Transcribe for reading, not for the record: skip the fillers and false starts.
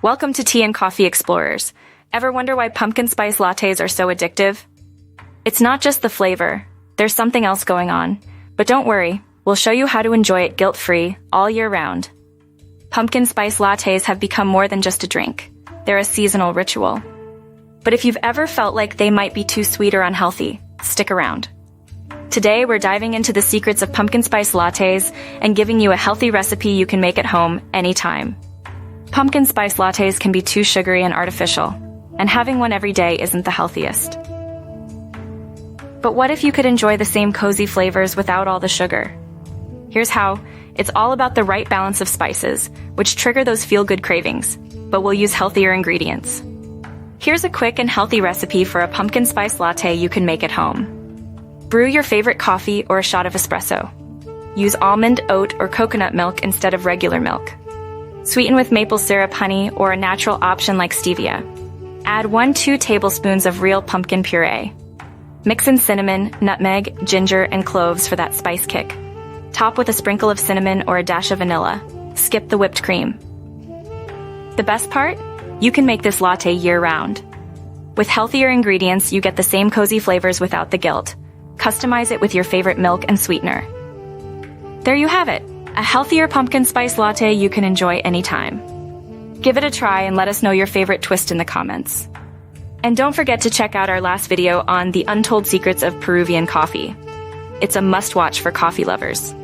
Welcome to Tea and Coffee Explorers. Ever wonder why pumpkin spice lattes are so addictive? It's not just the flavor, there's something else going on. But don't worry, we'll show you how to enjoy it guilt-free all year round. Pumpkin spice lattes have become more than just a drink. They're a seasonal ritual. But if you've ever felt like they might be too sweet or unhealthy, stick around. Today, we're diving into the secrets of pumpkin spice lattes and giving you a healthy recipe you can make at home anytime. Pumpkin spice lattes can be too sugary and artificial, and having one every day isn't the healthiest. But what if you could enjoy the same cozy flavors without all the sugar? Here's how. It's all about the right balance of spices, which trigger those feel-good cravings, but we'll use healthier ingredients. Here's a quick and healthy recipe for a pumpkin spice latte you can make at home. Brew your favorite coffee or a shot of espresso. Use almond, oat, or coconut milk instead of regular milk. Sweeten with maple syrup, honey, or a natural option like stevia. Add 1-2 tablespoons of real pumpkin puree. Mix in cinnamon, nutmeg, ginger, and cloves for that spice kick. Top with a sprinkle of cinnamon or a dash of vanilla. Skip the whipped cream. The best part? You can make this latte year-round. With healthier ingredients, you get the same cozy flavors without the guilt. Customize it with your favorite milk and sweetener. There you have it, a healthier pumpkin spice latte you can enjoy anytime. Give it a try and let us know your favorite twist in the comments. And don't forget to check out our last video on the Untold Secrets of Peruvian coffee. It's a must-watch for coffee lovers.